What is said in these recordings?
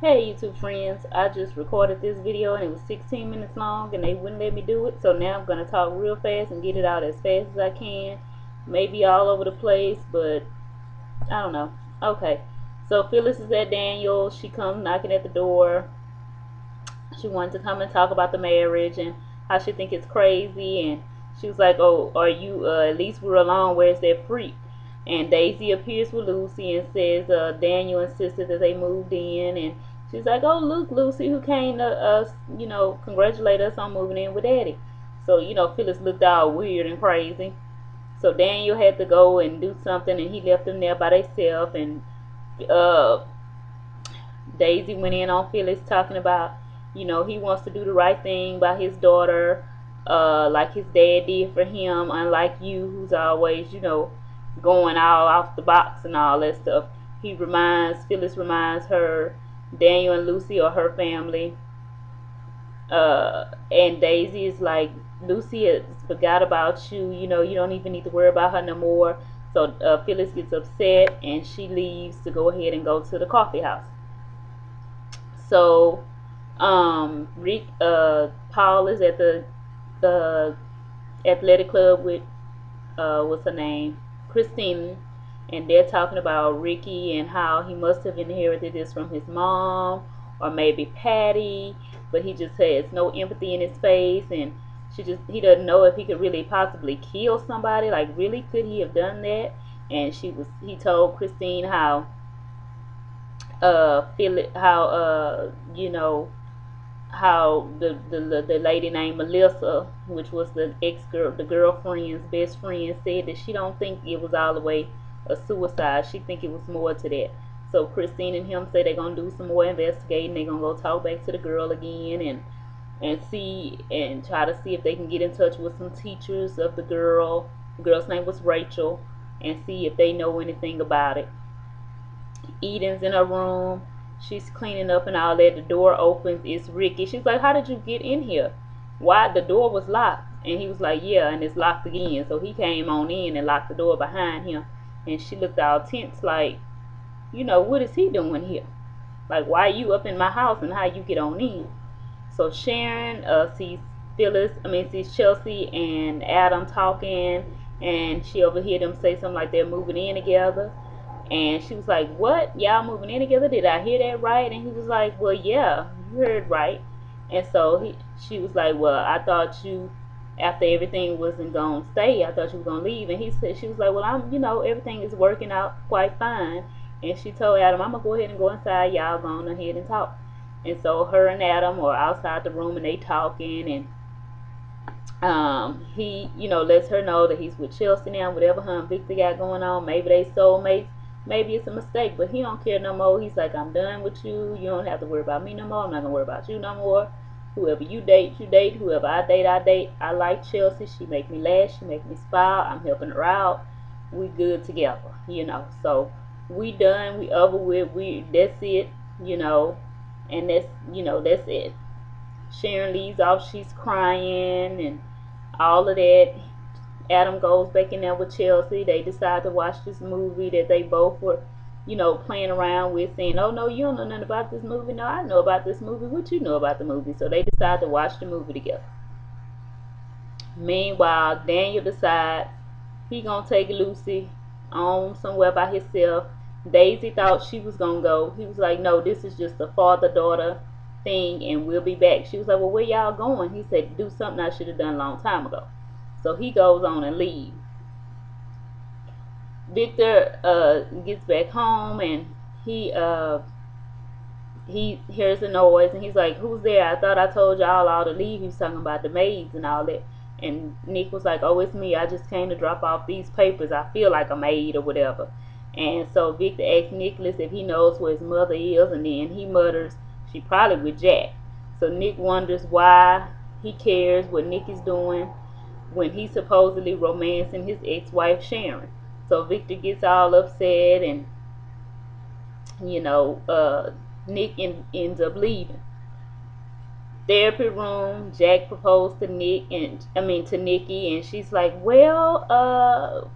Hey YouTube friends, I just recorded this video and it was 16 minutes long and they wouldn't let me do it, so now I'm going to talk real fast and get it out as fast as I can. Maybe all over the place, but I don't know. Okay, so Phyllis is at Daniel. She comes knocking at the door. She wanted to come and talk about the marriage and how she think it's crazy, and she was like, oh, are you at least we're alone, where's that freak? And Daisy appears with Lucy and says Daniel insisted that they moved in, and she's like, oh, look, Lucy, who came to us, congratulate us on moving in with Daddy. So Phyllis looked all weird and crazy. So Daniel had to go and do something, and he left them there by themselves. And uh, Daisy went in on Phyllis talking about, he wants to do the right thing by his daughter, like his dad did for him, unlike you, who's always, going all off the box and all that stuff. Phyllis reminds her, Daniel and Lucy are her family. And Daisy is like, Lucy has forgot about you, you don't even need to worry about her no more. So Phyllis gets upset and she leaves to go ahead and go to the coffee house. So Paul is at the athletic club with what's her name, Christine, and they're talking about Ricky and how he must have inherited this from his mom or maybe Patty, but he just has no empathy in his face, and he doesn't know if he could really possibly kill somebody. Like, really, could he have done that? And he told Christine how how the lady named Melissa, which was the girlfriend's best friend, said that she don't think it was all the way a suicide. She think it was more to that. So Christine and him say they're gonna do some more investigating. They're gonna go talk back to the girl again and see and try to see if they can get in touch with some teachers of the girl. The girl's name was Rachel, and see if they know anything about it. Eden's in her room. She's cleaning up and all that. The door opens. It's Ricky. She's like, how did you get in here? Why? The door was locked. And he was like, yeah, and it's locked again. So he came on in and locked the door behind him. And she looked all tense like, what is he doing here? Like, why are you up in my house and how you get on in? So Sharon sees Chelsea and Adam talking, and she overheard them say something like they're moving in together. And she was like, what? Y'all moving in together? Did I hear that right? And he was like, well, yeah, you heard right. And so she was like, well, I thought you, after everything wasn't going to stay, I thought you were going to leave. And she was like, well, everything is working out quite fine. And she told Adam, I'm going to go ahead and go inside. Y'all go on ahead and talk. And so her and Adam are outside the room and they talking. And he, lets her know that he's with Chelsea now, whatever her and Victor got going on. Maybe they soulmates. Maybe it's a mistake, but he don't care no more. He's like, I'm done with you. You don't have to worry about me no more. I'm not going to worry about you no more. Whoever you date. Whoever I date. I like Chelsea. She make me laugh. She make me smile. I'm helping her out. We good together, So we done. We over with. That's it, And that's it. Sharon leaves off. She's crying and all of that. Adam goes back in there with Chelsea. They decide to watch this movie that they both were, playing around with, saying, oh, no, you don't know nothing about this movie. No, I know about this movie. What you know about the movie? So they decide to watch the movie together. Meanwhile, Daniel decides he going to take Lucy on somewhere by himself. Daisy thought she was going to go. He was like, no, this is just a father-daughter thing, and we'll be back. She was like, well, where y'all going? He said, do something I should have done a long time ago. So he goes on and leaves. Victor gets back home and he hears a noise and he's like, who's there? I thought I told y'all all to leave. He was talking about the maids and all that. And Nick was like, oh, it's me. I just came to drop off these papers. I feel like a maid or whatever. And so Victor asks Nicholas if he knows where his mother is, and then he mutters, she probably with Jack. So Nick wonders why he cares what Nick is doing when he's supposedly romancing his ex-wife Sharon. So Victor gets all upset, and Nick ends up leaving. Therapy room, Jack proposed to Nikki, and she's like, well,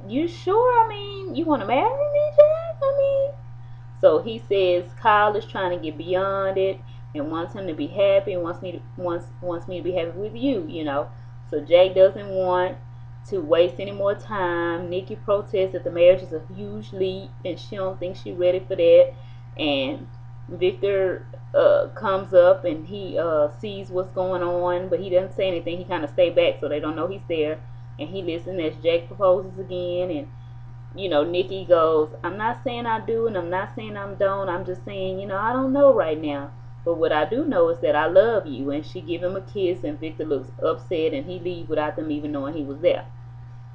you sure? You want to marry me, Jack? So he says Kyle is trying to get beyond it and wants him to be happy and wants me to be happy with you, you know. So Jack doesn't want to waste any more time. Nikki protests that the marriage is a huge leap and she don't think she's ready for that. And Victor comes up and he sees what's going on, but he doesn't say anything. He kind of stay back so they don't know he's there. And he listens as Jack proposes again. And you know, Nikki goes, I'm not saying I do and I'm not saying I don't. I'm just saying, you know, I don't know right now. But what I do know is that I love you. And she give him a kiss and Victor looks upset and he leaves without them even knowing he was there.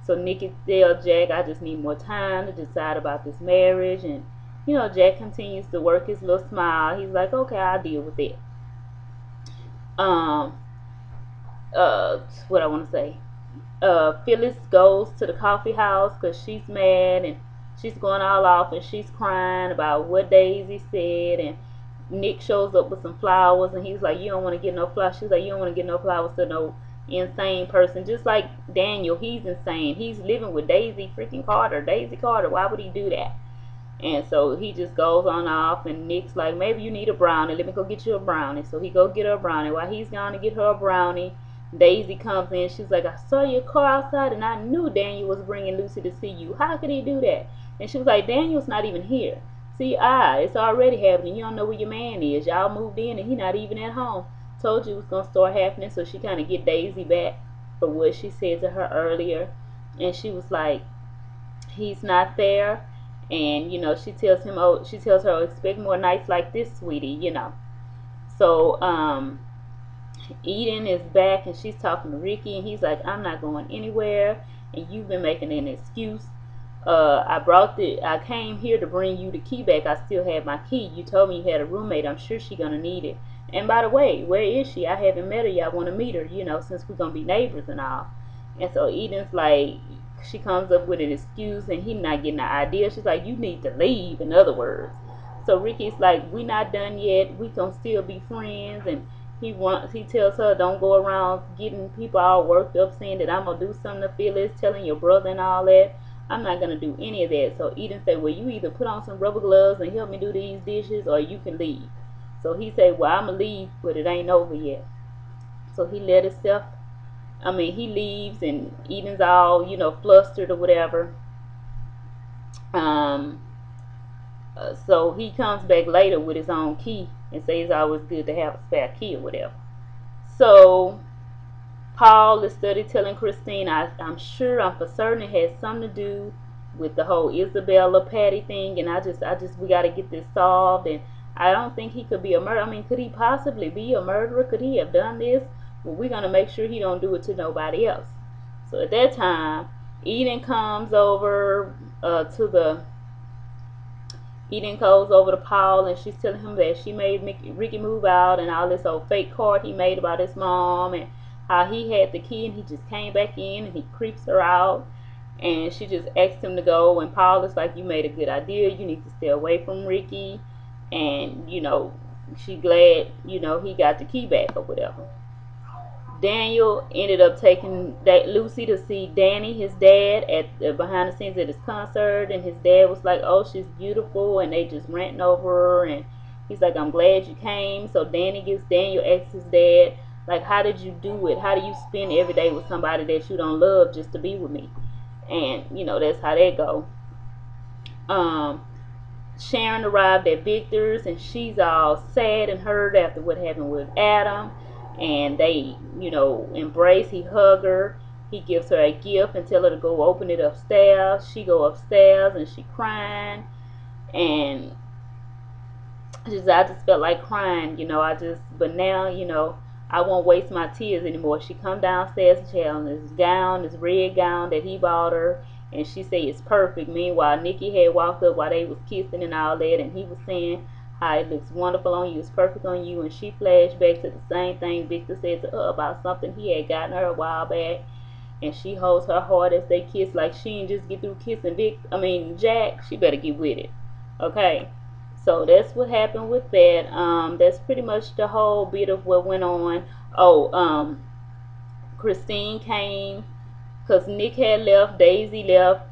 So Nikki tells Jack, I just need more time to decide about this marriage. And, you know, Jack continues to work his little smile. He's like, okay, I'll deal with it. Um, what I want to say. Phyllis goes to the coffee house because she's mad and she's going all off and she's crying about what Daisy said. And Nick shows up with some flowers and he's like, you don't want to get no flowers. She's like, you don't want to get no flowers to no insane person. Just like Daniel, he's insane. He's living with Daisy freaking Carter. Daisy Carter, why would he do that? And so he just goes on off and Nick's like, maybe you need a brownie. Let me go get you a brownie. So he go get her a brownie. While he's gone to get her a brownie, Daisy comes in. She's like, I saw your car outside and I knew Daniel was bringing Lucy to see you. How could he do that? And she was like, Daniel's not even here. See, it's already happening. You don't know where your man is. Y'all moved in and he's not even at home. Told you it was going to start happening. So she kind of get Daisy back for what she said to her earlier. And she was like, he's not there. And, you know, she tells her, oh, expect more nights like this, sweetie, you know. So, Eden is back and she's talking to Ricky and he's like, I'm not going anywhere and you've been making an excuse. I came here to bring you the key back. I still have my key. You told me you had a roommate. I'm sure she's gonna need it. And by the way, where is she? I haven't met her yet. I want to meet her, you know, since we're gonna be neighbors and all. And so Eden's like, she comes up with an excuse and he's not getting the idea. She's like, you need to leave, in other words. So Ricky's like, we not done yet. We gonna still be friends. And he tells her, don't go around getting people all worked up saying that I'm gonna do something to Phyllis, telling your brother and all that. I'm not gonna do any of that. So Eden said, well, you either put on some rubber gloves and help me do these dishes or you can leave. So he said, well, I'm gonna leave, but it ain't over yet. So he he leaves and Eden's all, you know, flustered or whatever. So he comes back later with his own key and says it's always good to have a spare key or whatever. So Paul is study telling Christine, I'm sure, I'm for certain it has something to do with the whole Isabella Patty thing, and we got to get this solved. And I don't think he could be a murderer. I mean, could he possibly be a murderer? Could he have done this? Well, we're gonna make sure he don't do it to nobody else. So at that time, Eden goes over to Paul and she's telling him that she made Ricky move out and all this old fake card he made about his mom and how he had the key and he just came back in and he creeps her out and she just asked him to go and Paul is like, you made a good idea, you need to stay away from Ricky. And you know, she glad, you know, he got the key back or whatever. Daniel ended up taking Lucy to see Danny, his dad, at behind the scenes at his concert, and his dad was like, oh, she's beautiful, and they just ranting over her, and he's like, I'm glad you came. So Daniel asks his dad, like, how did you do it? How do you spend every day with somebody that you don't love just to be with me? And you know, that's how that go. Sharon arrived at Victor's and she's all sad and hurt after what happened with Adam. And they, you know, embrace. He hug her. He gives her a gift and tell her to go open it upstairs. She go upstairs and she crying. And I just felt like crying, you know. But now, you know, I won't waste my tears anymore. She come downstairs and she had on this red gown that he bought her. And she said it's perfect. Meanwhile, Nikki had walked up while they was kissing and all that. And he was saying how it looks wonderful on you, it's perfect on you. And she flashed back to the same thing Victor said to her about something he had gotten her a while back. And she holds her heart as they kiss like she didn't just get through kissing Jack. She better get with it. Okay. So that's what happened with that. That's pretty much the whole bit of what went on. Oh, Christine came because Nick had left, Daisy left.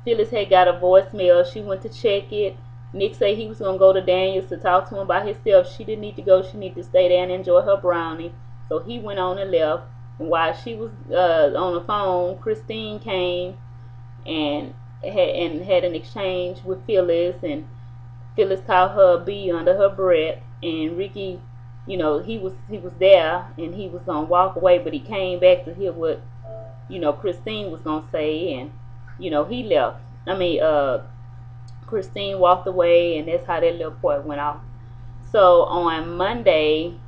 Phyllis had got a voicemail. She went to check it. Nick said he was gonna go to Daniel's to talk to him by himself. She didn't need to go. She needed to stay there and enjoy her brownie. So he went on and left. And while she was on the phone, Christine came and had an exchange with Phyllis, and Phyllis called her a bee under her breath. And Ricky, he was there and he was gonna walk away, but he came back to hear what Christine was gonna say, and he left. I mean, Christine walked away, and that's how that little part went off. So on Monday,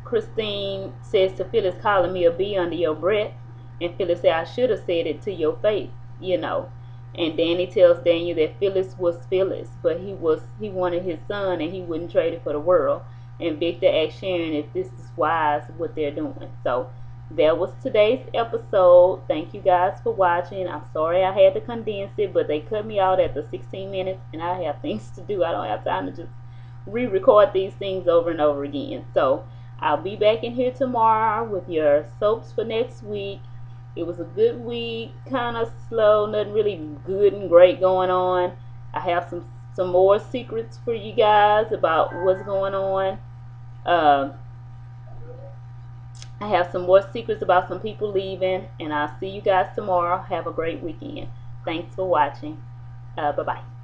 Christine says to Phyllis, calling me a bee under your breath. And Phyllis said, I should have said it to your face. And Danny tells Daniel that Phyllis was Phyllis, but he wanted his son and he wouldn't trade it for the world. And Victor asked Sharon if this is wise what they're doing. So that was today's episode. Thank you guys for watching. I'm sorry I had to condense it, but they cut me out at the 16 minutes and I have things to do. I don't have time to just re-record these things over and over again. So I'll be back in here tomorrow with your soaps for next week. It was a good week, kind of slow, nothing really good and great going on. I have some more secrets for you guys about what's going on. I have some more secrets about some people leaving, and I'll see you guys tomorrow. Have a great weekend. Thanks for watching. Bye-bye.